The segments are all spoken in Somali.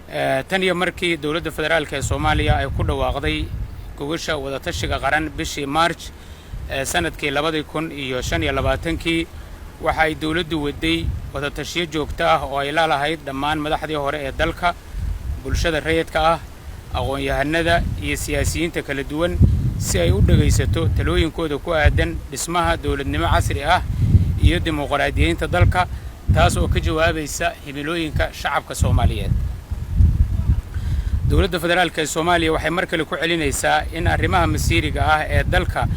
tan iyo markii dawladda federaalka ee Soomaaliya ay ku dhawaaqday gogosha wadatashiga qaran bishii March sanadkii 2025 waxa ay dawladdu waday wadatashiyo joogto ah oo ay lahayd dhammaan madaxdii hore ee dalka bulshada rayidka ah aqoon-yahanada iyo siyaasiyiinta kala duwan si ay u dhageysato talooyinkooda ku aadan dhismaha dawladnimo casri ah iyo dimuqraadiyeynta dalka taas oo ka jawaabaysa himilooyinka shacabka Soomaaliyeed. dawladda federaalka ee Soomaaliya waxay mar kale ku celinaysaa in arrimaha masiiriga ah ee dalka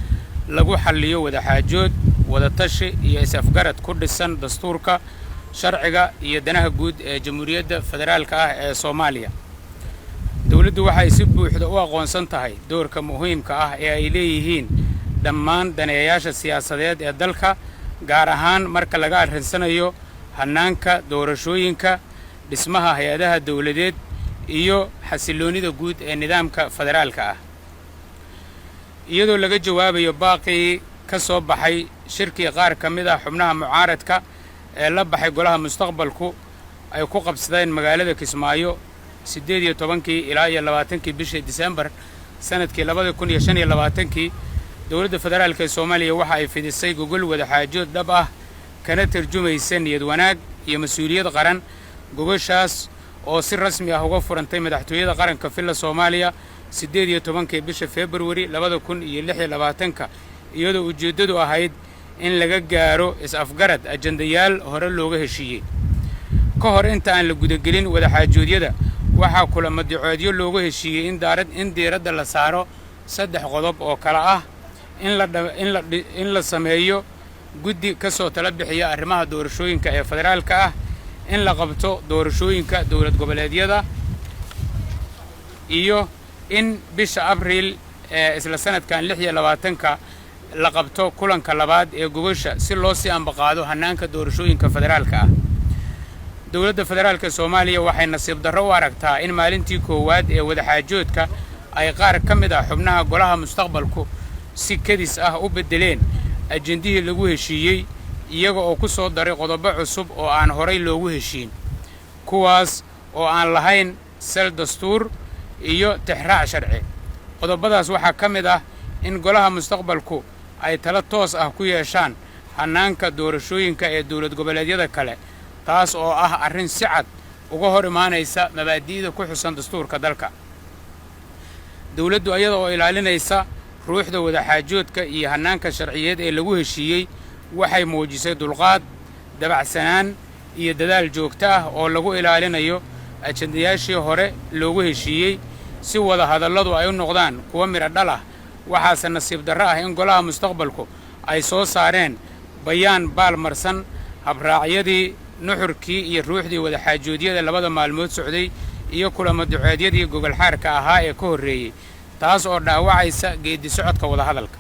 lagu xalliyo wadaxaajood wadatashi iyo is-afgarad ku dhisan dastuurka sharciga iyo danaha guud ee Jamhuuriyadda Federaalka ah ee Soomaaliya. dawladdu waxay si buuxda u aqoonsan tahay doorka muhiimka ah ee ay leeyihiin dhammaan daneeyayaasha siyaasadeed ee dalka gaar ahaan marka laga arrinsanayo hannaanka doorashooyinka dhismaha hay'adaha dawladeed iyo xasiloonida guud ee nidaamka federaalka ah. iyadoo laga jawaabayo baaqii ka soo baxay shirkii qaar ka mid ah xubnaha mucaaradka ee la baxay golaha mustaqbalku ay ku qabsadeen magaalada Kismaayo 18 ilaa 20 bishii December sanadkii 2025 dawladda federaalka ee Soomaaliya waxa ay fidisay gogol wadaxaajood dhab ah kana tarjumaysa niyad wanaag iyo mas'uuliyad qaran. gogoshaas oo si rasmi ah uga furantay madaxtooyada qaranka Villa Soomaaliya 18 bisha February 2026 iyadoo ujeedadu ahayd in laga gaaro is-afgarad ajandayaal hore looga heshiiyey. ka hor inta aan la gudagelin wadaxaajoodyada waxaa kulamo dicoodyo looga heshiiyey in diiradda la saaro 3 qodob oo kala ah in la sameeyo guddi ka soo tala bixiya arrimaha doorashooyinka ee federaalka ah in la qabto doorashooyinka dawlad goboleedyada iyo in bisha Abriil isla sanadkan 26 la qabto kulanka labaad ee gogosha si loo sii ambaqaado hannaanka doorashooyinka federaalka ah. dawladda federaalka Soomaaliya waxay nasiib darro u aragtaa in maalintii koowaad ee wadaxaajoodka ay qaar ka mid ah xubnaha golaha mustaqbalku si kadis ah u bedeleen ajandihii lagu heshiiyey iyaga oo ku soo daray qodobo cusub oo aan horay loogu heshiin kuwaas oo aan lahayn sal dastuur iyo tixraac sharci. qodobadaas waxaa ka mid ah in golaha mustaqbalku ay talo toos ah ku yeeshaan hannaanka doorashooyinka ee dawlad goboleedyada kale taas oo ah arrin si cad uga hor imaanaysa mabaadi'da ku xusan dastuurka dalka. dawladdu ayada oo ilaalinaysa ruuxda wadaxaajoodka iyo hannaanka sharciyeed ee lagu heshiiyey waxay muujisay dulqaad dabacsanaan iyo dadaal joogto ah oo lagu ilaalinayo ajandayaashii hore loogu heshiiyey si wada hadalladu ay u noqdaan kuwa miro dhal ah. waxaase nasiib darro ah in golaha mustaqbalku ay soo saareen bayaan baalmarsan habraacyadii nuxurkii iyo ruuxdii wadaxaajoodyada labada maalmood socday iyo kulamo duceedyadii gogol xaarka ahaa ee ka horreeyey taas oo dhaawacaysa geedi socodka wada hadalka.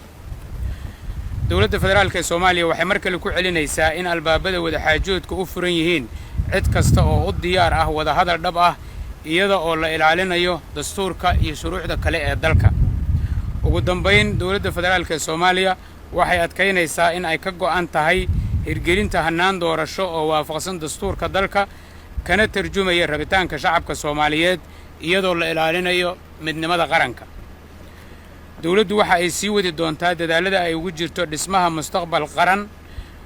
dawladda federaalka ee Soomaaliya waxay mar kale ku celinaysaa in albaabada wadaxaajoodka u furan yihiin cid kasta oo u diyaar ah wada hadal dhab ah iyada oo la ilaalinayo dastuurka iyo shuruucda kale ee dalka. ugu dambayn dawladda federaalka ee Soomaaliya waxay adkaynaysaa in ay ka go'an tahay hirgelinta hannaan doorasho oo waafaqsan dastuurka dalka kana tarjumaya rabitaanka shacabka Soomaaliyeed iyadoo la ilaalinayo midnimada qaranka. dawladdu waxa ay sii wadi doontaa dadaalada ay ugu jirto dhismaha mustaqbal qaran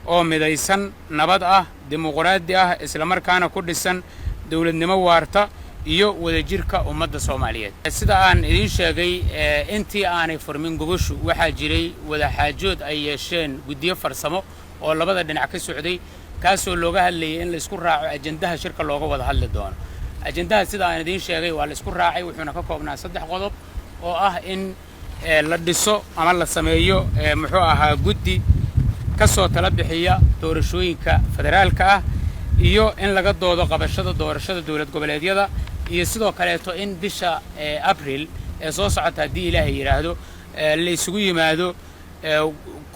oo midaysan nabad ah dimuqraadi ah isla markaana ku dhisan dawladnimo waarta iyo wadajirka ummadda Soomaaliyeed. sida aan idin sheegay intii aanay furmin gogoshu waxaa jiray wadaxaajood ay yeesheen guddiyo farsamo oo labada dhinac ka socday kaasoo looga hadlayay in la isku raaco ajandaha shirka looga wada hadli doono. ajandaha sida aan idin sheegay waa la isku raacay wuxuuna ka koobnaa 3 qodob oo ah in la dhiso ama la sameeyo muxuu ahaa guddi ka soo tala bixiya doorashooyinka federaalka ah iyo in laga doodo qabashada doorashada dawlad goboleedyada iyo sidoo kaleeto in bisha Abriil ee soo socota haddii Ilaahay yiraahdo la isugu yimaado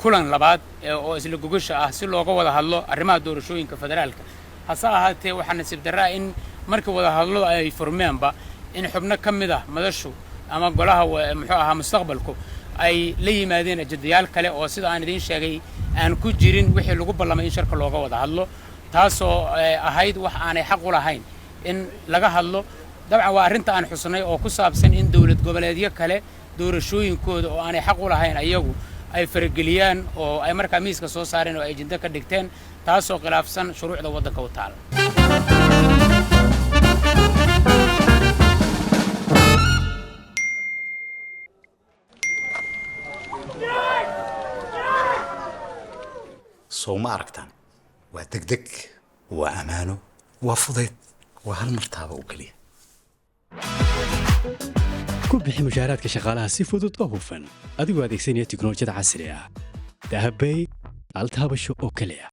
kulan labaad oo isla gogosha ah si looga wada hadlo arrimaha doorashooyinka federaalka. hase ahaatee waxaa nasiib darro in markii wada hadlo ay furmeenba in xubno ka mid ah madashu ama golaha muxuu ahaa mustaqbalku ay la yimaadeen ajandayaal kale oo sida aan idin sheegay aan ku jirin wixii lagu ballamay in shirka looga wada hadlo taasoo ahayd wax aanay xaq u lahayn in laga hadlo dabcan waa arrinta aan xusnay oo ku saabsan in dawlad goboleedyo kale doorashooyinkooda oo aanay xaq u lahayn ayagu ay farageliyaan oo ay markaa miiska soo saareen oo ay ajenda ka dhigteen taasoo khilaafsan shuruucda waddanka u taal soo ma aragtaan waa degdeg waa ammaano waa fudayd waa hal martaaba u keliya ku bixi mushaaraadka shaqaalaha si fudud oo hufan adigoo adeegsanaya tiknoolajiyada casriga ah dahabay hal taabasho oo keliya